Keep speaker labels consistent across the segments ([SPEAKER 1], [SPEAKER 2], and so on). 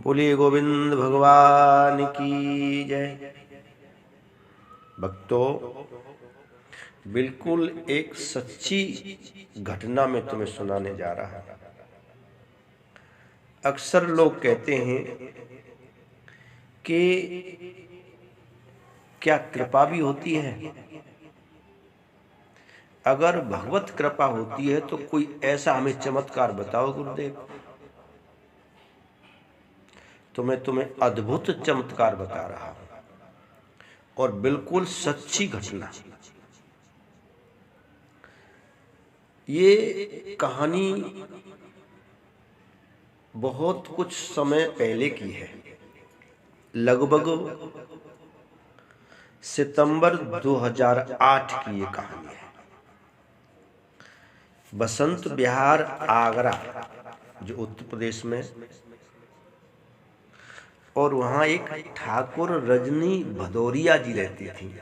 [SPEAKER 1] बोलिए गोविंद भगवान की जय। भक्तों, बिल्कुल एक सच्ची घटना मैं तुम्हें सुनाने जा रहा हूं। अक्सर लोग कहते हैं कि क्या कृपा भी होती है? अगर भगवत कृपा होती है तो कोई ऐसा हमें चमत्कार बताओ गुरुदेव। तो मैं तुम्हें अद्भुत चमत्कार बता रहा हूं और बिल्कुल सच्ची घटना। ये कहानी बहुत कुछ समय पहले की है। लगभग सितंबर 2008 की ये कहानी है। बसंत विहार आगरा, जो उत्तर प्रदेश में, और वहां एक ठाकुर रजनी भदौरिया जी रहती थी,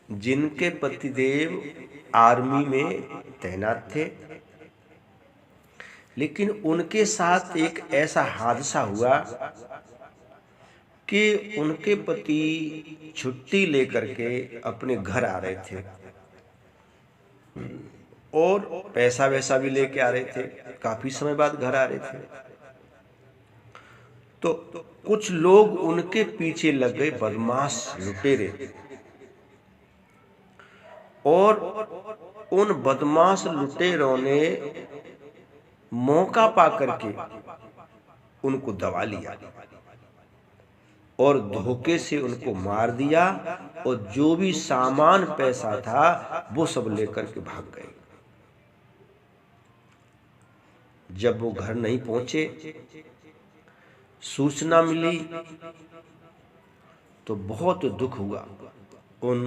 [SPEAKER 1] जिनके पतिदेव आर्मी में तैनात थे। लेकिन उनके साथ एक ऐसा हादसा हुआ कि उनके पति छुट्टी लेकर के अपने घर आ रहे थे और पैसा वैसा भी लेके आ रहे थे। काफी समय बाद घर आ रहे थे तो कुछ लोग उनके पीछे लग गए, बदमाश लुटेरे, और उन बदमाश लुटेरों ने मौका पा करके उनको दबा लिया और धोखे से उनको मार दिया, और जो भी सामान पैसा था वो सब लेकर के भाग गए। जब वो घर नहीं पहुंचे, सूचना मिली तो बहुत दुख हुआ उन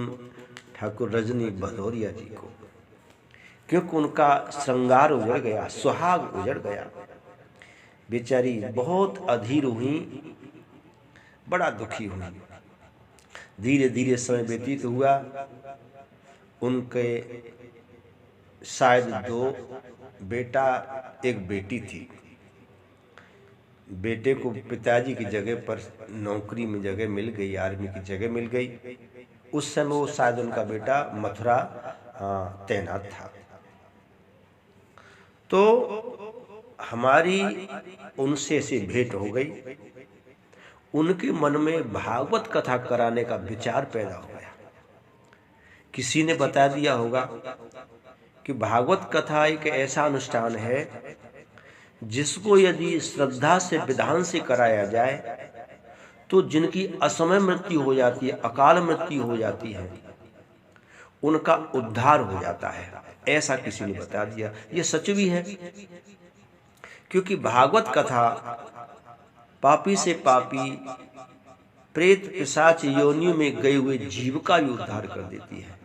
[SPEAKER 1] ठाकुर रजनी भदौरिया जी को, क्योंकि उनका श्रृंगार उजड़ गया, सुहाग उजड़ गया। बेचारी बहुत अधीर हुई, बड़ा दुखी हुई। धीरे धीरे समय व्यतीत हुआ। उनके शायद 2 बेटा एक बेटी थी। बेटे को पिताजी की जगह पर नौकरी में जगह मिल गई, आर्मी की जगह मिल गई। उस समय वो शायद उनका बेटा मथुरा तैनात था। तो हमारी उनसे ऐसी भेंट हो गई। उनके मन में भागवत कथा कराने का विचार पैदा हो गया। किसी ने बता दिया होगा कि भागवत कथा एक ऐसा अनुष्ठान है जिसको यदि श्रद्धा से, विधान से कराया जाए तो जिनकी असमय मृत्यु हो जाती है, अकाल मृत्यु हो जाती है, उनका उद्धार हो जाता है। ऐसा किसी ने बता दिया। ये सच भी है, क्योंकि भागवत कथा पापी से पापी, प्रेत पिशाच योनियों में गए हुए जीव का भी उद्धार कर देती है।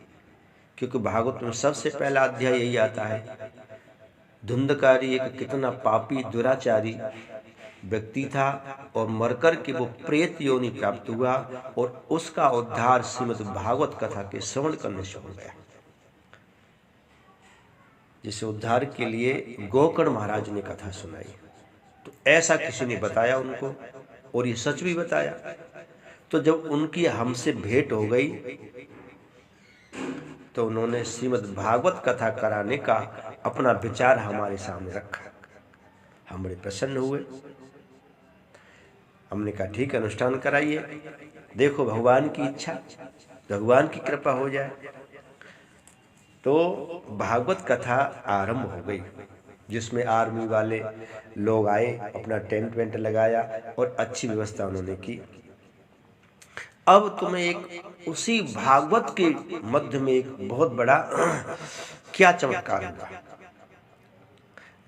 [SPEAKER 1] क्योंकि भागवत में सबसे पहला अध्याय यही आता है, धुंधकारी एक कितना पापी दुराचारी व्यक्ति था और मरकर के वो प्रेत योनि प्राप्त हुआ, और उसका उद्धार श्रीमद् भागवत कथा के श्रवण करने से हो गया। जिसे उद्धार के लिए गोकर्ण महाराज ने कथा सुनाई। तो ऐसा किसी ने बताया उनको, और ये सच भी बताया। तो जब उनकी हमसे भेंट हो गई तो उन्होंने श्रीमद् भागवत कथा कराने का अपना विचार हमारे सामने रखा। हम बड़े प्रसन्न हुए। हमने कहा ठीक, अनुष्ठान कराइए, देखो भगवान की इच्छा, भगवान की कृपा हो जाए। तो भागवत कथा आरंभ हो गई, जिसमें आर्मी वाले लोग आए, अपना टेंट वेंट लगाया और अच्छी व्यवस्था उन्होंने की। अब तुम्हें एक उसी भागवत के मध्य में एक बहुत बड़ा क्या चमत्कार हुआ।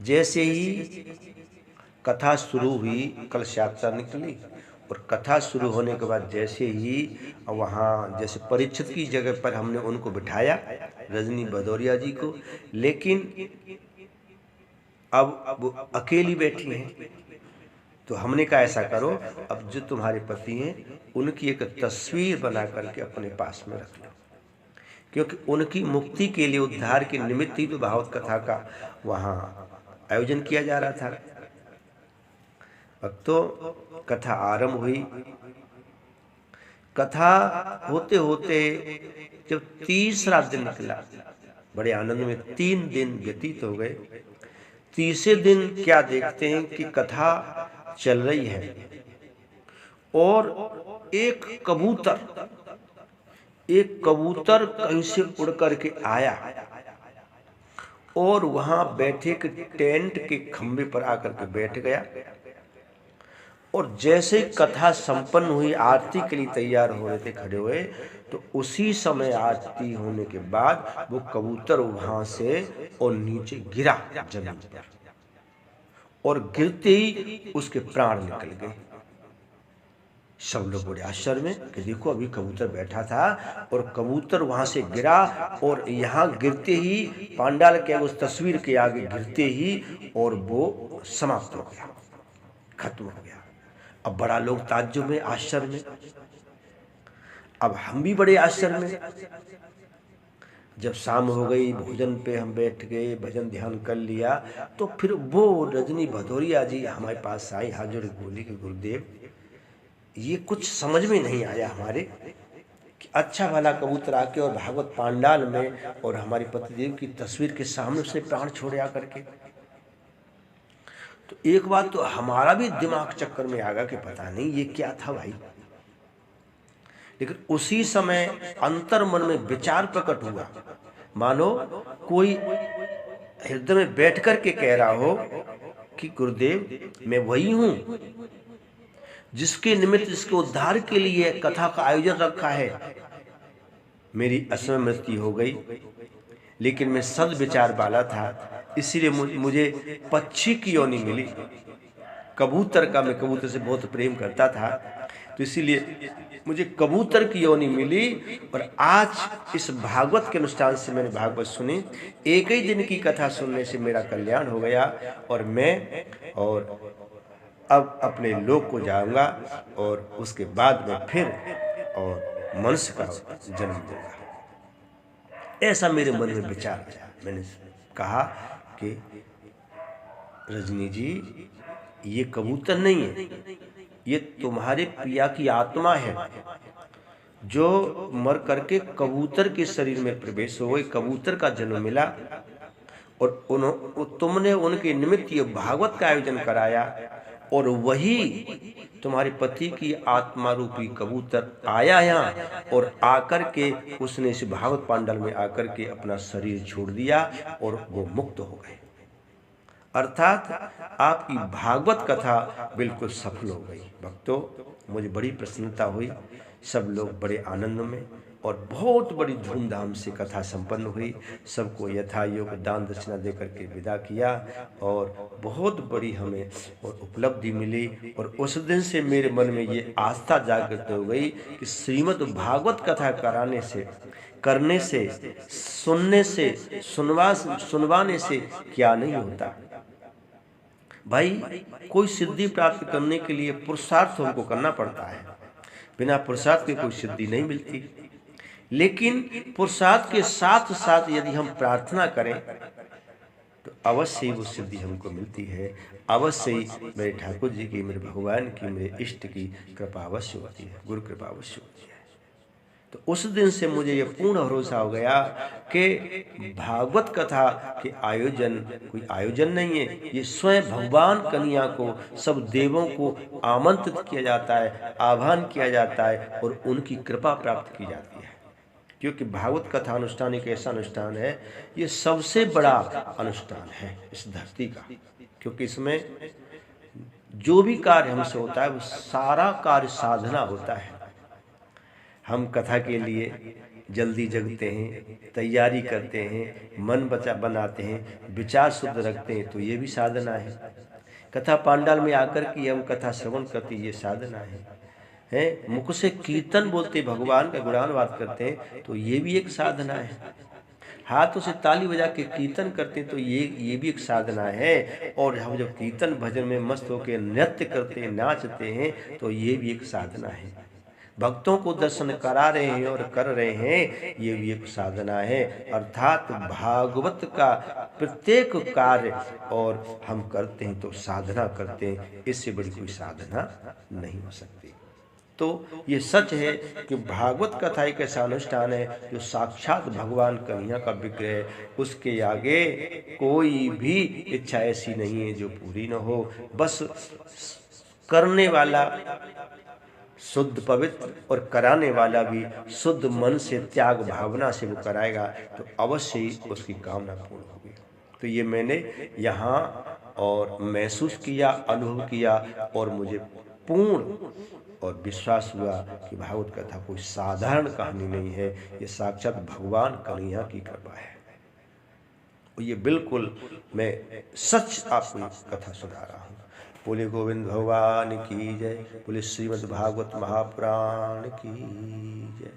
[SPEAKER 1] जैसे ही कथा शुरू हुई, कलश यात्रा निकली, और कथा शुरू होने के बाद जैसे ही वहाँ जैसे परीक्षित की जगह पर हमने उनको बिठाया, रजनी भदौरिया जी को, लेकिन अब वो अकेली बैठी हैं। तो हमने कहा ऐसा करो, अब जो तुम्हारे पति हैं उनकी एक तस्वीर बना करके अपने पास में रख लो, क्योंकि उनकी मुक्ति के लिए, उद्धार के निमित्त ही तो भागवत कथा का वहाँ आयोजन किया जा रहा था। भक्तों, कथा आरंभ हुई। कथा होते होते जब तीसरा दिन निकला, बड़े आनंद में 3 दिन व्यतीत हो गए। तीसरे दिन क्या देखते हैं कि कथा चल रही है और एक कबूतर कहीं से उड़ करके आया और वहां बैठे के टेंट के खंभे पर आकर के बैठ गया। और जैसे कथा संपन्न हुई, आरती के लिए तैयार हो रहे थे, खड़े हुए, तो उसी समय आरती होने के बाद वो कबूतर वहां से और नीचे गिरा जमीन पर, और गिरते ही उसके प्राण निकल गए। सब लोग बड़े आश्चर्य में कि देखो, अभी कबूतर बैठा था और कबूतर वहां से गिरा, और यहाँ गिरते ही पांडाल के उस तस्वीर के आगे गिरते ही और वो समाप्त हो गया, खत्म हो गया। अब बड़ा लोग ताज्जुब में, आश्चर्य में। अब हम भी बड़े आश्चर्य में। जब शाम हो गई, भोजन पे हम बैठ गए, भजन ध्यान कर लिया, तो फिर वो रजनी भदौरिया जी हमारे पास आई, हाथ जोड़ बोली कि गुरुदेव, ये कुछ समझ में नहीं आया हमारे कि अच्छा भला कबूतर आके और भागवत पांडाल में और हमारी पतिदेव की तस्वीर के सामने से प्राण छोड़े आकर के। तो एक बात तो हमारा भी दिमाग चक्कर में आ गया कि पता नहीं ये क्या था भाई। लेकिन उसी समय अंतर मन में विचार प्रकट हुआ, मानो कोई हृदय में बैठ कर के कह रहा हो कि गुरुदेव, मैं वही हूं जिसके निमित्त, इसके उद्धार के लिए कथा का आयोजन रखा है। मेरी असमय मृत्यु हो गई, लेकिन मैं सद्विचार वाला था, इसीलिए मुझे पक्षी की योनि मिली। कबूतर का, मैं कबूतर से बहुत प्रेम करता था, तो इसीलिए मुझे कबूतर की योनि मिली। और आज इस भागवत के अनुष्ठान से मैंने भागवत सुनी, एक ही दिन की कथा सुनने से मेरा कल्याण हो गया, और मैं अब अपने लोक को जाऊंगा, और उसके बाद में फिर और मनुष्य का जन्म दूंगा। ऐसा मेरे मन में विचार आया। मैंने कहा कि रजनी जी, ये कबूतर नहीं है, ये तुम्हारे पिया की आत्मा है, जो मर करके कबूतर के शरीर में प्रवेश हो गई, कबूतर का जन्म मिला, और तुमने उनके निमित्त ये भागवत का आयोजन कराया, और वही तुम्हारे पति की आत्मा रूपी कबूतर आया यहाँ, और आकर के उसने इस भागवत पांडल में आकर के अपना शरीर छोड़ दिया और वो मुक्त हो गए। अर्थात आपकी भागवत कथा बिल्कुल सफल हो गई। भक्तों, मुझे बड़ी प्रसन्नता हुई, सब लोग बड़े आनंद में, और बहुत बड़ी धूमधाम से कथा संपन्न हुई। सबको यथायोग दान दक्षिणा देकर के विदा किया, और बहुत बड़ी हमें और उपलब्धि मिली। और उस दिन से मेरे मन में ये आस्था जागृत हो गई कि श्रीमद् भागवत कथा करने से, सुनने से, सुनवाने से क्या नहीं होता भाई। कोई सिद्धि प्राप्त करने के लिए पुरुषार्थ हमको करना पड़ता है, बिना पुरुषार्थ के कोई सिद्धि नहीं मिलती। लेकिन पुरुषार्थ के साथ साथ यदि हम प्रार्थना करें तो अवश्य ही वो सिद्धि हमको मिलती है। अवश्य ही मेरे ठाकुर जी की, मेरे भगवान की, मेरे इष्ट की कृपा अवश्य होती है, गुरु कृपा अवश्य होती है। तो उस दिन से मुझे ये पूर्ण भरोसा हो गया कि भागवत कथा के आयोजन कोई आयोजन नहीं है, ये स्वयं भगवान कन्हैया को, सब देवों को आमंत्रित किया जाता है, आह्वान किया जाता है, और उनकी कृपा प्राप्त की जाती है। क्योंकि भागवत कथा अनुष्ठान एक ऐसा अनुष्ठान है, ये सबसे बड़ा अनुष्ठान है इस धरती का, क्योंकि इसमें जो भी कार्य हमसे होता है वो सारा कार्य साधना होता है। हम कथा के लिए जल्दी जगते हैं, तैयारी करते हैं, मन बनाते हैं, विचार शुद्ध रखते हैं, तो ये भी साधना है। कथा पांडाल में आकर के हम कथा श्रवण करते, ये साधना है। मुख से कीर्तन बोलते, भगवान का गुणानुवाद करते हैं, तो ये भी एक साधना है। हाथों से ताली बजा के कीर्तन करते हैं, तो ये भी एक साधना है। और हम जब कीर्तन भजन में मस्त होकर नृत्य करते हैं, नाचते हैं, तो ये भी एक साधना है। भक्तों को दर्शन करा रहे हैं और कर रहे हैं, ये भी एक साधना है। अर्थात भागवत का प्रत्येक कार्य और हम करते हैं तो साधना करते हैं, इससे बड़ी कोई साधना नहीं हो सकती। तो ये सच है कि भागवत कथा एक ऐसा अनुष्ठान है जो साक्षात भगवान कन्हैया का विग्रह है। उसके आगे कोई भी इच्छा ऐसी नहीं है जो पूरी न हो। बस करने वाला शुद्ध पवित्र और कराने वाला भी शुद्ध मन से, त्याग भावना से वो कराएगा तो अवश्य ही उसकी कामना पूर्ण होगी। तो ये मैंने यहाँ और महसूस किया, अनुभव किया, और मुझे पूर्ण और विश्वास हुआ कि भागवत कथा कोई साधारण कहानी नहीं है, ये साक्षात भगवान कन्हैया की कृपा है। और ये बिल्कुल मैं सच आपको कथा सुना रहा हूँ। बोले गोविंद भगवान की जय, बोले श्रीमद् भागवत महापुराण की जय।